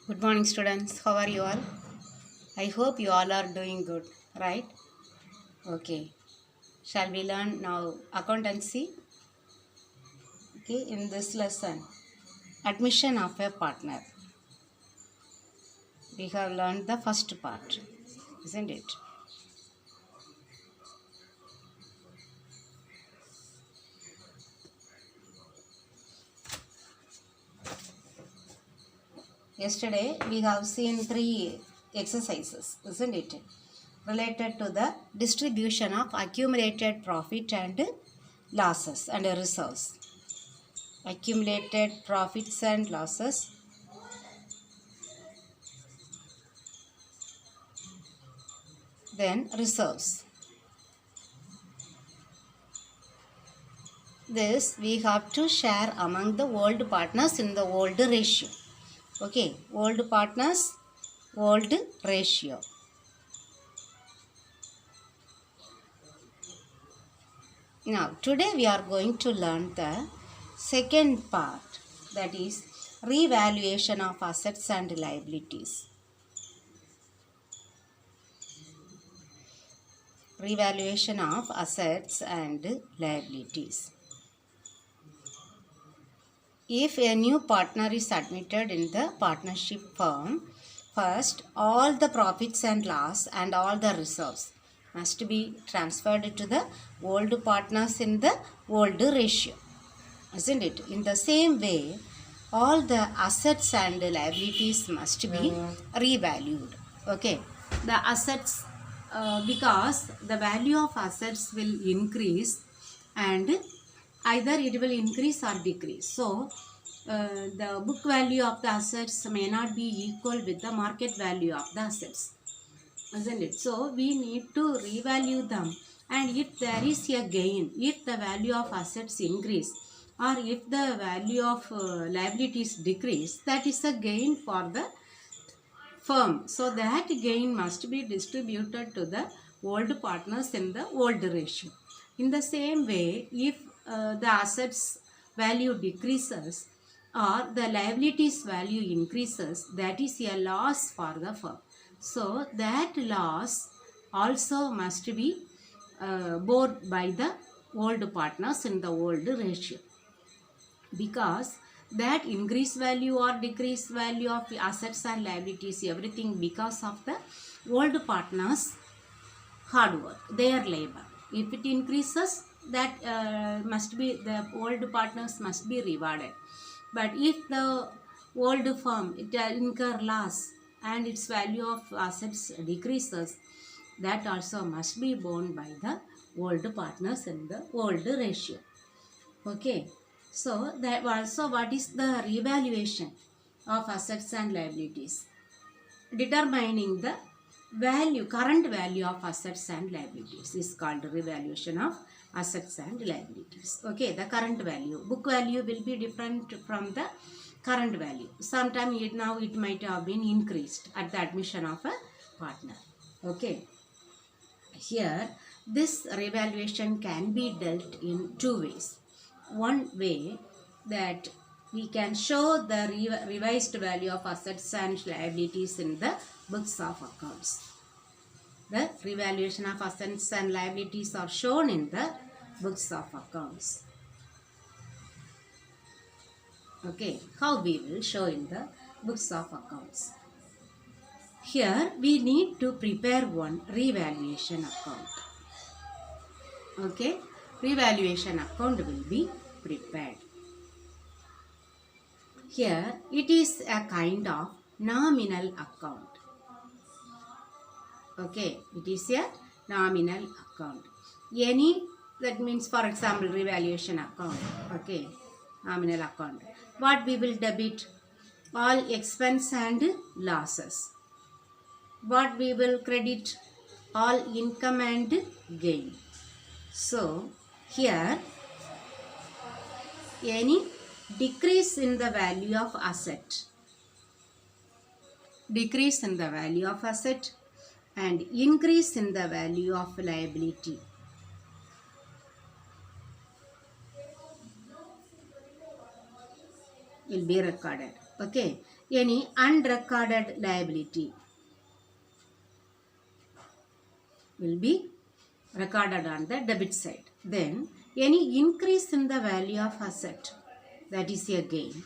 Good morning, students. How are you all? I hope you all are doing good, right? Okay. Shall we learn now accountancy? Okay, in this lesson, admission of a partner. We have learned the first part, isn't it? Yesterday, we have seen 3 exercises, isn't it? Related to the distribution of accumulated profit and losses and reserves. Accumulated profits and losses, then reserves. This we have to share among the old partners in the old ratio. Okay, old partners, old ratio. Now, today we are going to learn the second part, that is revaluation of assets and liabilities. Revaluation of assets and liabilities. If a new partner is admitted in the partnership firm, first all the profits and loss and all the reserves must be transferred to the old partners in the old ratio, isn't it? In the same way, all the assets and liabilities must be revalued. Okay, the assets, because the value of assets will increase and either it will increase or decrease. So, the book value of the assets may not be equal with the market value of the assets, isn't it? So, we need to revalue them, and if there is a gain, if the value of assets increase or if the value of liabilities decrease, that is a gain for the firm. So, that gain must be distributed to the old partners in the old ratio. In the same way, if the assets value decreases or the liabilities value increases, that is a loss for the firm. So that loss also must be borne by the old partners in the old ratio, because that increase value or decrease value of assets and liabilities, everything because of the old partners hard work, their labor. If it increases, that must be, the old partners must be rewarded. But if the old firm it incur loss and its value of assets decreases, that also must be borne by the old partners in the old ratio. Okay, so that also, what is the revaluation of assets and liabilities? Determining the value, current value of assets and liabilities is called revaluation of assets and liabilities. Okay, the current value, book value will be different from the current value. Sometime now it might have been increased at the admission of a partner. Okay, here this revaluation can be dealt in two ways. One way, that we can show the revised value of assets and liabilities in the books of accounts. The revaluation of assets and liabilities are shown in the books of accounts. Okay, how we will show in the books of accounts? Here we need to prepare one revaluation account. Okay, revaluation account will be prepared. Here it is a kind of nominal account. Okay, it is a nominal account. Any, that means for example revaluation account. Okay, nominal account. What we will debit? All expense and losses. What we will credit? All income and gain. So here any decrease in the value of asset, decrease in the value of asset and increase in the value of liability will be recorded. Okay. Any unrecorded liability will be recorded on the debit side. Then any increase in the value of asset, that is a gain.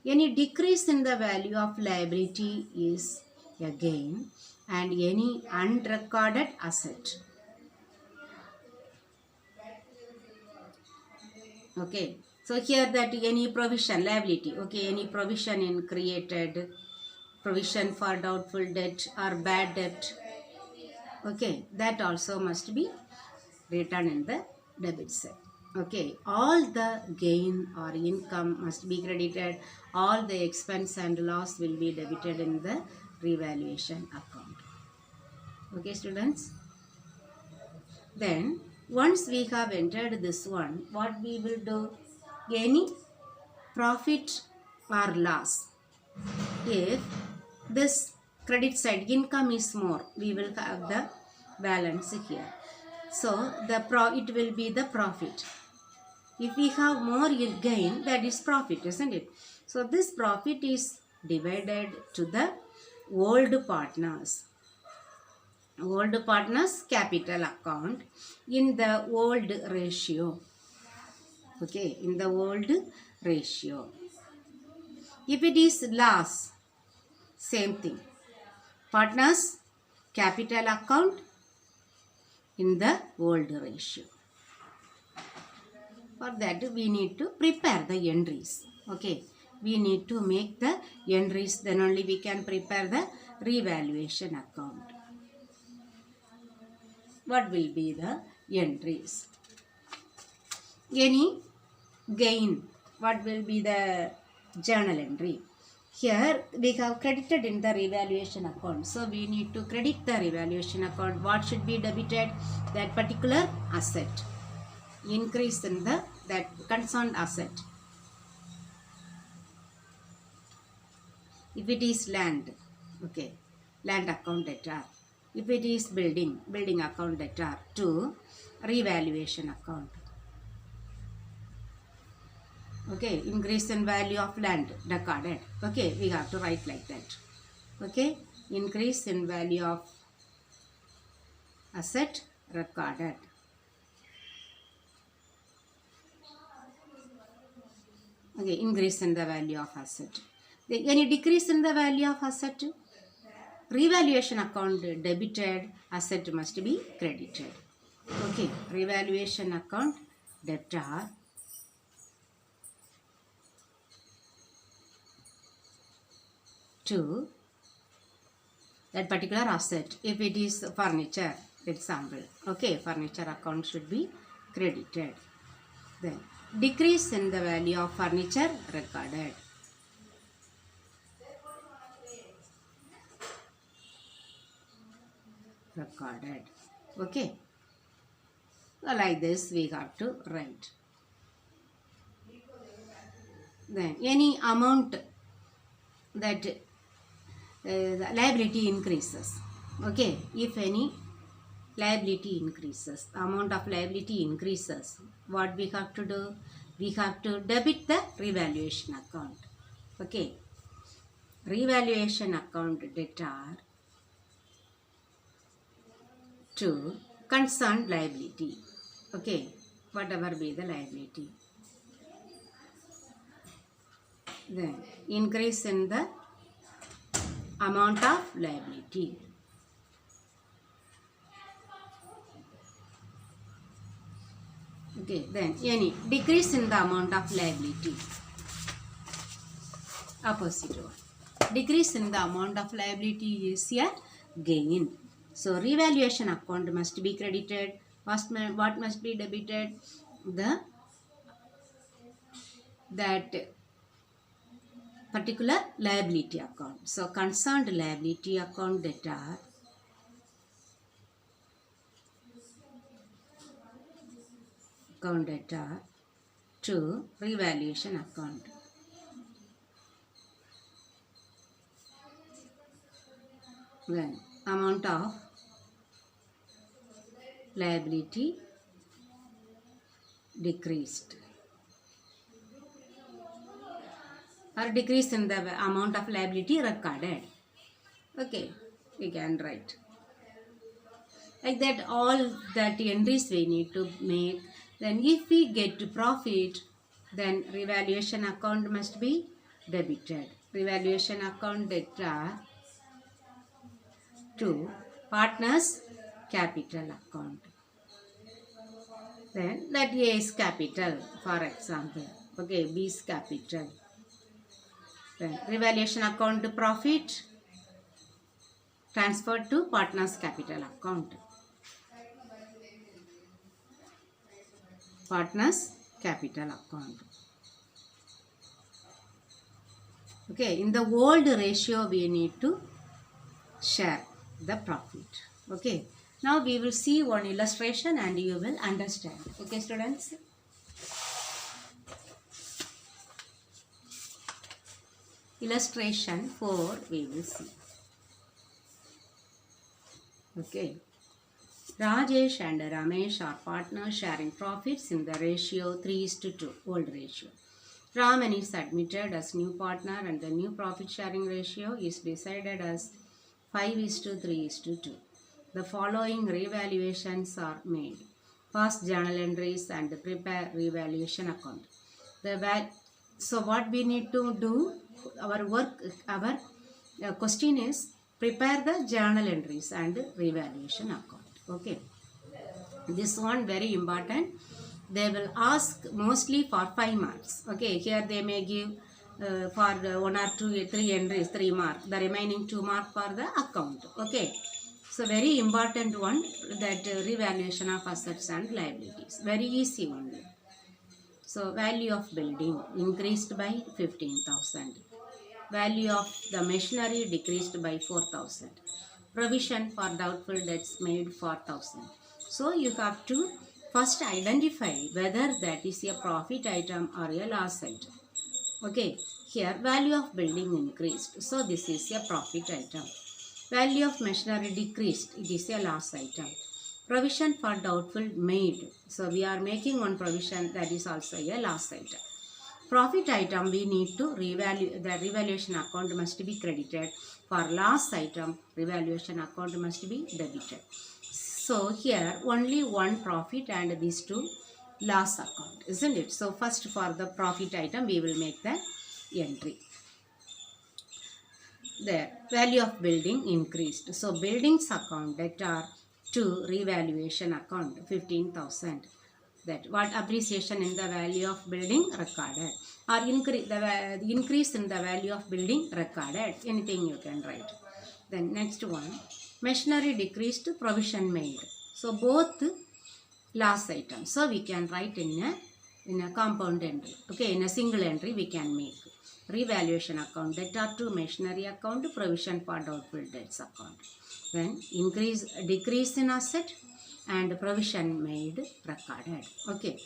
Any decrease in the value of liability is a gain, and any unrecorded asset. Okay. So here that any provision, liability. Okay. Any provision in created, provision for doubtful debt or bad debt. Okay. That also must be written in the debit side. Okay, all the gain or income must be credited. All the expense and loss will be debited in the revaluation account. Okay, students. Then, once we have entered this one, what we will do? Any profit or loss. If this credit side income is more, we will have the balance here. So, it will be the profit. If we have more gain, that is profit, isn't it? So this profit is divided to the old partners. Old partners capital account in the old ratio. Okay, in the old ratio. If it is loss, same thing. Partners capital account in the old ratio. For that we need to prepare the entries. Okay, we need to make the entries, then only we can prepare the revaluation account. What will be the entries? Any gain, what will be the journal entry? Here we have credited in the revaluation account. So we need to credit the revaluation account. What should be debited? That particular asset. Increase in the that concerned asset. If it is land, okay, land account debtor. If it is building, building account debtor to revaluation account. Okay, increase in value of land recorded. Okay, we have to write like that. Okay, increase in value of asset recorded. Okay, increase in the value of asset. Any decrease in the value of asset? Revaluation account debited, asset must be credited. Okay, revaluation account debtor to that particular asset. If it is furniture, example, okay, furniture account should be credited. Then decrease in the value of furniture recorded. Recorded. Okay. So like this we have to write. Then any amount that the liability increases. Okay. If any liability increases, amount of liability increases, what we have to do? We have to debit the revaluation account. Okay. Revaluation account debtor to concerned liability. Okay. Whatever be the liability. Then increase in the amount of liability. Okay, then any decrease in the amount of liability. Opposite one. Decrease in the amount of liability is a gain. So revaluation account must be credited. What must be debited? That particular liability account. So concerned liability account debtor to revaluation account. Then amount of liability decreased. or decrease in the amount of liability recorded. Okay, we can write. Like that, all that entries we need to make. Then if we get profit, then revaluation account must be debited. Revaluation account debtor to partners capital account. Then that A is capital, for example. Okay, B is capital. Then revaluation account to profit transferred to partners capital account. Partners capital account. Okay, in the old ratio we need to share the profit. Okay, now we will see one illustration and you will understand. Okay, students. Illustration 4 we will see. Okay. Rajesh and Ramesh are partners sharing profits in the ratio 3:2, old ratio. Raman is admitted as new partner and the new profit sharing ratio is decided as 5:3:2. The following revaluations are made. Pass journal entries and prepare revaluation account. So what we need to do, our question is prepare the journal entries and revaluation account. Okay, this one very important. They will ask mostly for 5 marks. Okay, here they may give for 1 or 2, 3 entries 3 marks. The remaining 2 marks for the account. Okay, so very important one, that revaluation of assets and liabilities. Very easy only. So value of building increased by 15,000. Value of the machinery decreased by 4,000. Provision for doubtful debts made 4,000. So you have to first identify whether that is a profit item or a loss item. Okay, here value of building increased, so this is a profit item. Value of machinery decreased, it is a loss item. Provision for doubtful made, so we are making one provision, that is also a loss item. Profit item we need to revalue, the revaluation account must be credited. For loss item, revaluation account must be debited. So here only one profit and these 2 loss account, isn't it? So first for the profit item we will make the entry. There, value of building increased. So buildings account debtor to revaluation account 15,000. That what appreciation in the value of building recorded, or the increase in the value of building recorded, anything you can write. Then next one, machinery decreased, provision made. So both loss items, so we can write in a compound entry. Okay, in a single entry we can make revaluation account debtor to machinery account, provision for doubtful debts account. Then decrease in asset and provision made recorded. Okay,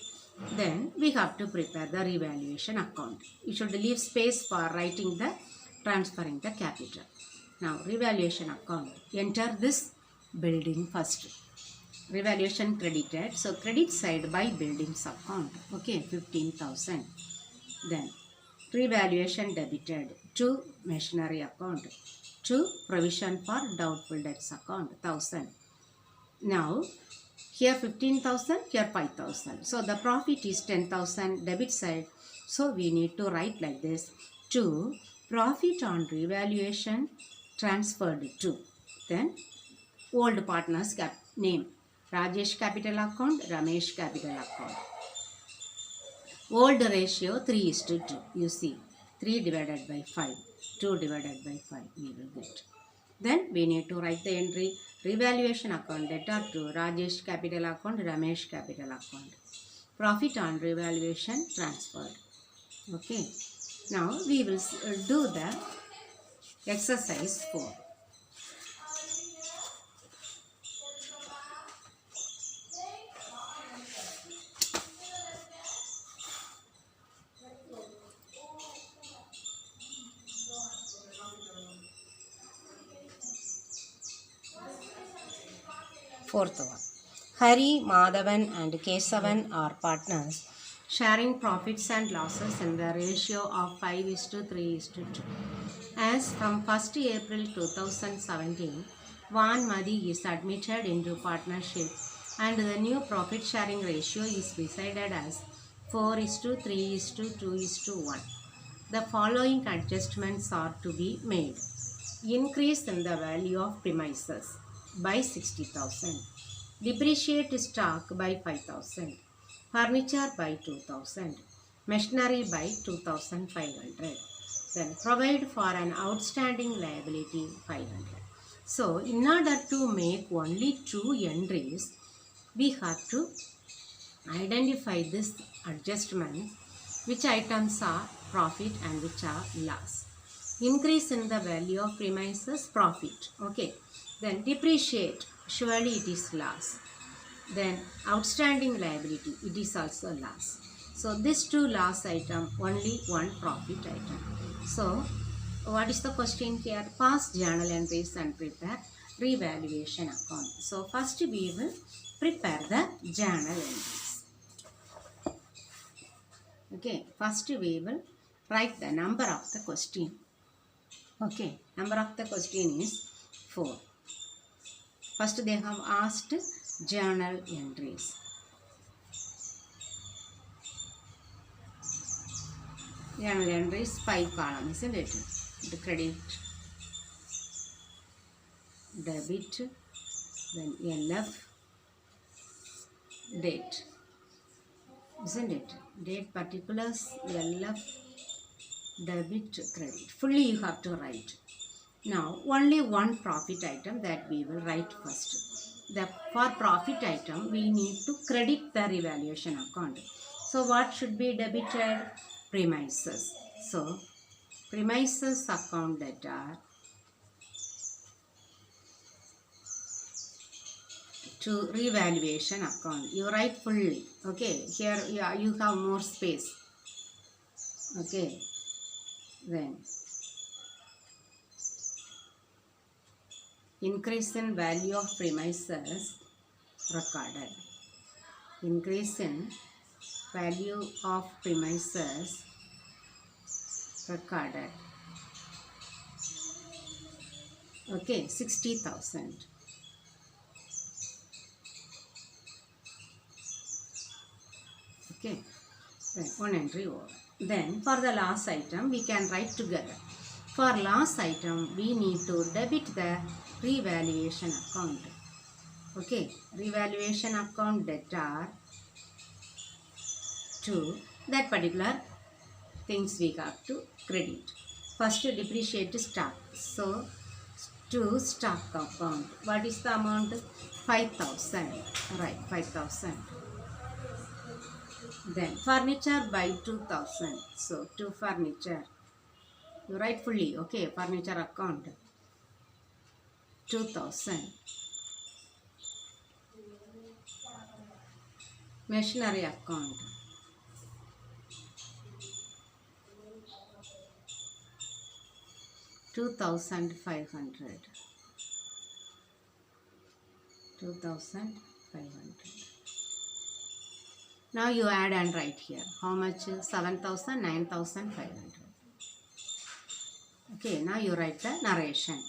then we have to prepare the revaluation account. You should leave space for writing the transferring the capital. Now revaluation account, enter this building first. Revaluation credited, so credit side by buildings account. Okay, 15,000. Then revaluation debited to machinery account, to provision for doubtful debts account 1,000. Now here 15,000, here 5,000. So the profit is 10,000 debit side. So we need to write like this: to profit on revaluation transferred to. Then old partners name, Rajesh capital account, Ramesh capital account. Old ratio 3:2. You see, 3 divided by 5, 2 divided by 5 we will get. Then we need to write the entry revaluation account debtor to Rajesh capital account, Ramesh capital account. Profit on revaluation transferred. Okay. Now we will do the exercise 4. Fourth one. Hari, Madhavan and Kesavan are partners sharing profits and losses in the ratio of 5:3:2. As from 1st April 2017, Van Madi is admitted into partnership and the new profit sharing ratio is decided as 4:3:2:1. The following adjustments are to be made. Increase in the value of premises by 60,000. Depreciate stock by 5,000. Furniture by 2,000. Machinery by 2,500. Then provide for an outstanding liability 500. So in order to make only two entries, we have to identify this adjustment, which items are profit and which are loss. Increase in the value of premises, profit. Okay. Then depreciate, surely it is loss. Then outstanding liability, it is also loss. So this two loss item, only one profit item. So what is the question here? Pass journal entries and prepare revaluation account. So first we will prepare the journal entries. Okay, first we will write the number of the question. Okay, number of the question is 4. First they have asked journal entries. Journal entries 5 columns, isn't it? The credit, debit, then LF, date, isn't it? Date, particulars, LF, debit, credit. Fully you have to write. Now only one profit item that we will write first. For profit item we need to credit the revaluation account. So what should be debited? Premises. So premises account debtor to revaluation account. You write fully. Okay, here you have more space. Okay, then increase in value of premises recorded. Increase in value of premises recorded. Okay, 60,000. Okay, then one entry over. Then for the last item we can write together. For last item we need to debit the revaluation account. Okay, revaluation account debtor to that particular things we have to credit. First depreciate stock. So to stock account, what is the amount? 5,000. Right, 5,000. Then furniture by 2,000. So to furniture, you write fully. Okay, furniture account 2,000. Machinery account 2,500. 2,500. Now you add and write here. How much? 7,000, 9,500. Okay, now you write the narration.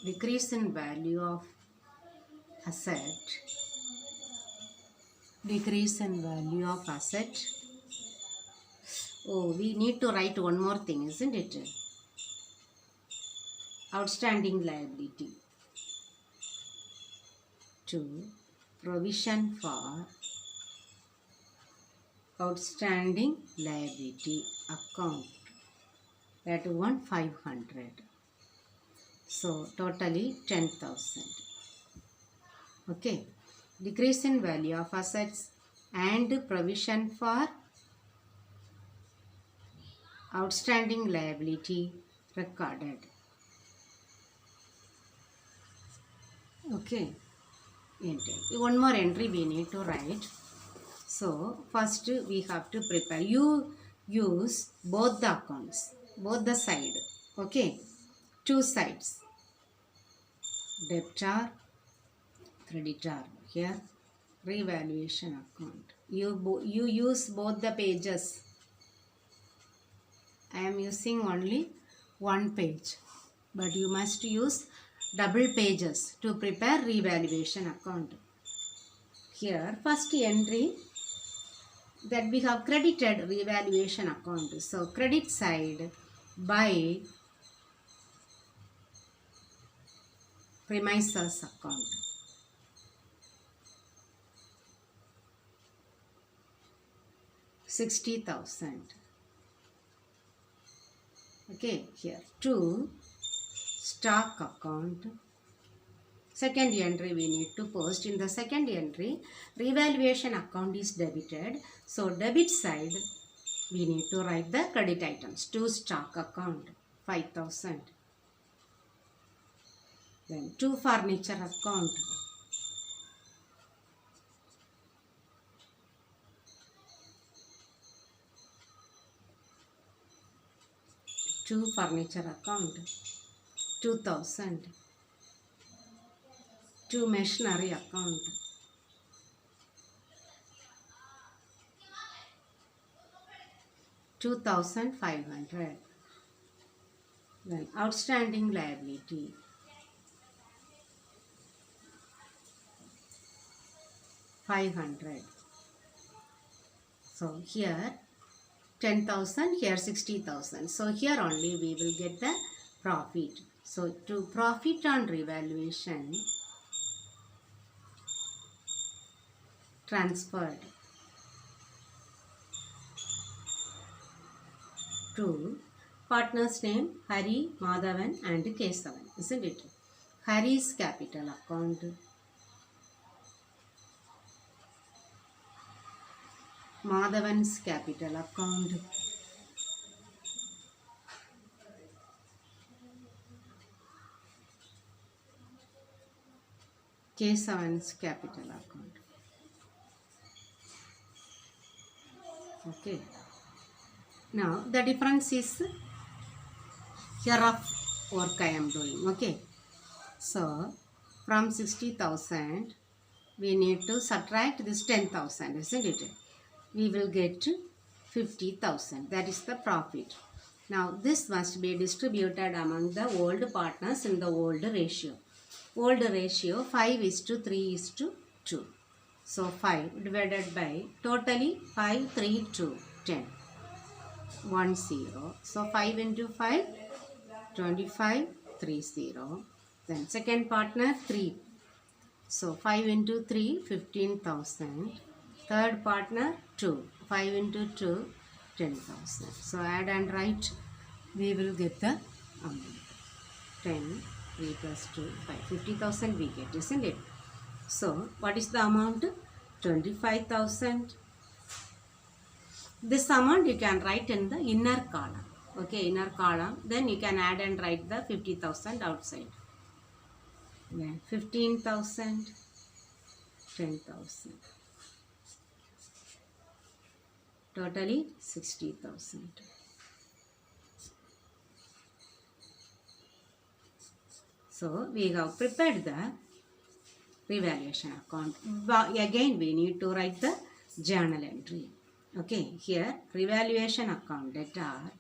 Decrease in value of asset. Decrease in value of asset. Oh, we need to write one more thing, isn't it? Outstanding liability to provision for outstanding liability account. That one 500. So totally 10,000. Okay. Decrease in value of assets and provision for outstanding liability recorded. Okay. Enter. One more entry we need to write. So first we have to prepare. You use both the accounts, both the side. Okay. Two sides. debtor, creditor. Here revaluation account. You use both the pages. I am using only one page, but you must use double pages to prepare revaluation account. Here first entry that we have credited revaluation account. So credit side by premises account. $60,000. Okay, here to stock account. Second entry we need to post. In the second entry, revaluation account is debited. So debit side we need to write the credit items. To stock account 5,000. Then to furniture account. To furniture account 2,000. To machinery account 2,500. Then outstanding liability 500. So here 10,000, here 60,000. So here only we will get the profit. So to profit on revaluation transferred to partner's name Hari, Madhavan and XII, isn't it? Hari's capital account, Madhavan's capital account, XII's capital account. Okay. Now the difference is here of work I am doing. Okay. So from 60,000 we need to subtract this 10,000, isn't it? We will get 50,000. That is the profit. Now this must be distributed among the old partners in the old ratio. Old ratio 5:3:2. So 5 divided by totally 5, 3, 2, 10. 1, 0. So 5 into 5, 25, 3, 0. Then second partner 3. So 5 into 3, 15,000. Third partner 2. 5 into 2, 10,000. So add and write. We will get the amount. 10, 3 plus 2, 5. 50,000 we get, isn't it? So what is the amount? 25,000. This amount you can write in the inner column. Okay, inner column. Then you can add and write the 50,000 outside. Then 15,000, 10,000. Totally 60,000. So we have prepared the revaluation account. But again we need to write the journal entry. Okay, here revaluation account debtor.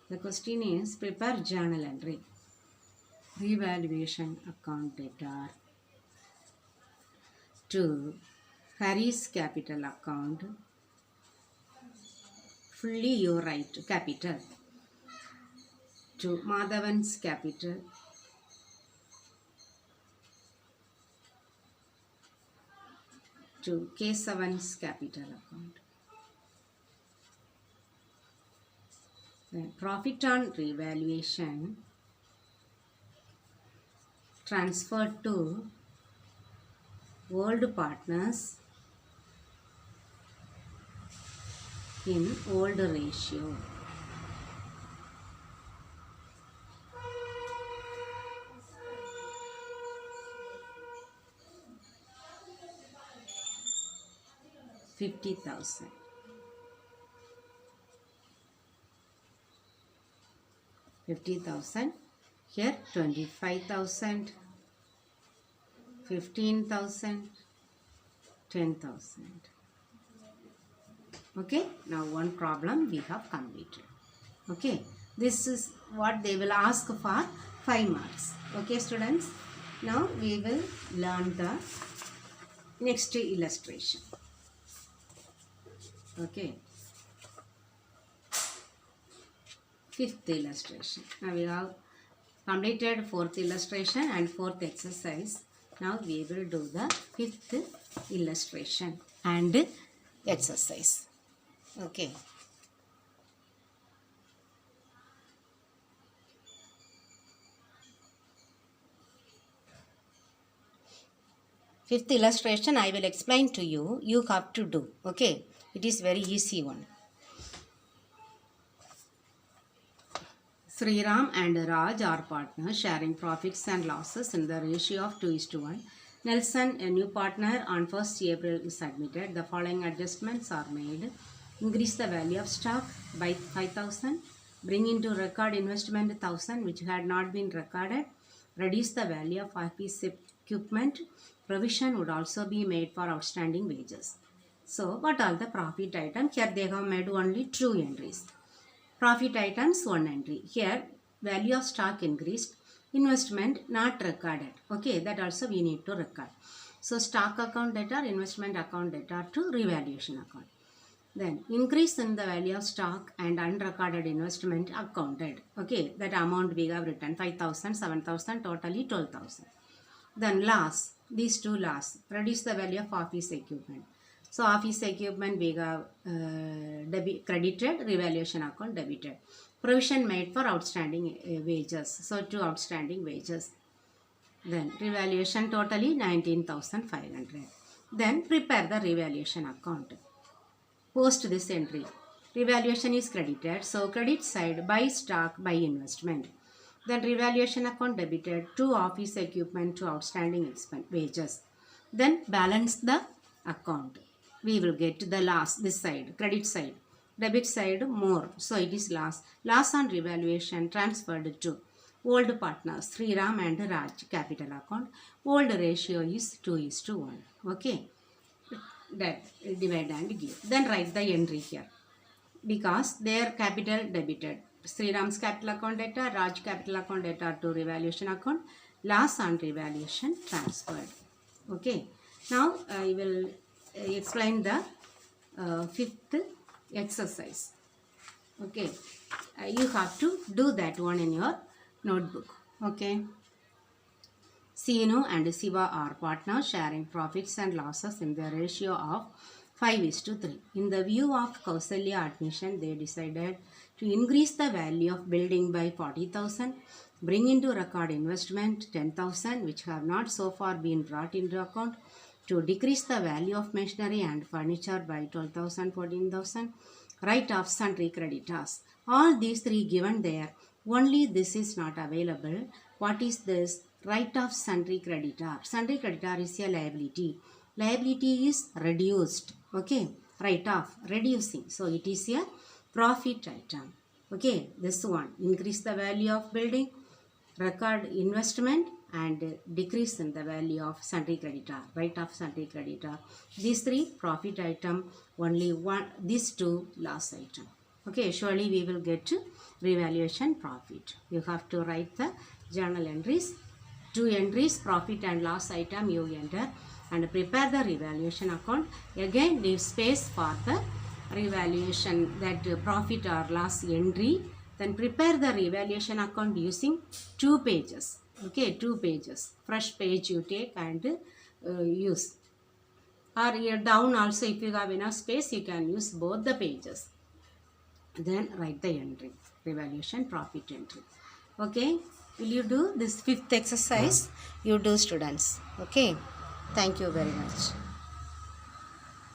The question is prepare journal entry. Revaluation account debtor to Hari's capital account. Fully you write capital. To Madhavan's capital. To XII's capital account. Then profit on revaluation transferred to old partners in old ratio. $50,000. 50,000 Here 25,000, 15,000, 10,000. Okay, now one problem we have completed. Okay, this is what they will ask for 5 marks. Okay, students, now we will learn the next illustration. Okay, fifth illustration. Now we have completed fourth illustration and fourth exercise. Now we will do the fifth illustration and exercise. Okay. Fifth illustration I will explain to you. You have to do. Okay. It is very easy one. Sriram and Raj are partners sharing profits and losses in the ratio of 2:1. Nelson, a new partner, on 1st April is admitted. The following adjustments are made. Increase the value of stock by 5,000. Bring into record investment 1,000 which had not been recorded. Reduce the value of office equipment. Provision would also be made for outstanding wages. So, what are the profit items? Here they have made only 2 entries. Profit items 1 entry. Here value of stock increased. Investment not recorded. Okay, that also we need to record. So, stock account debtor, investment account debtor to revaluation account. Then increase in the value of stock and unrecorded investment accounted. Okay, that amount we have written 5,000, 7,000, totally 12,000. Then loss, these 2 loss. Reduce the value of office equipment. So office equipment we have credited, revaluation account debited. Provision made for outstanding wages. So 2 outstanding wages. Then revaluation totally 19,500. Then prepare the revaluation account. Post this entry. Revaluation is credited. So credit side buy stock, buy investment. Then revaluation account debited 2 office equipment, 2 outstanding wages. Then balance the account. We will get the loss this side, credit side. Debit side more. So it is loss. Loss on revaluation transferred to old partners Sriram and Raj capital account. Old ratio is 2:1. Okay. That divide and give. Then write the entry here. Because their capital debited. Sriram's capital account debtor, Raj capital account debtor to revaluation account. Loss on revaluation transferred. Okay. Now I will explain the fifth exercise. Okay. You have to do that one in your notebook. Okay. Seenu and Siva are partners sharing profits and losses in the ratio of 5:3. In the view of Kausalya admission, they decided to increase the value of building by 40,000, bring into record investment 10,000 which have not so far been brought into account, to decrease the value of machinery and furniture by 12,000, 14,000, write off sundry creditors. All these 3 given there, only this is not available. What is this? Write off sundry creditor. Sundry creditor is a liability. Liability is reduced. Okay, write off, reducing. So it is a profit item. Okay, this one, increase the value of building, record investment and decrease in the value of sundry creditor, write off sundry creditor. These 3 profit item, only one, these 2 loss item. Okay, surely we will get revaluation profit. You have to write the journal entries. 2 entries, profit and loss item you enter and prepare the revaluation account. Again leave space for the revaluation, that profit or loss entry. Then prepare the revaluation account using 2 pages. Okay, 2 pages. Fresh page you take and use. Or here down also, if you have enough space, you can use both the pages. Then write the entry, revaluation profit entry. Okay, will you do this 5th exercise? You do, students. Okay, thank you very much.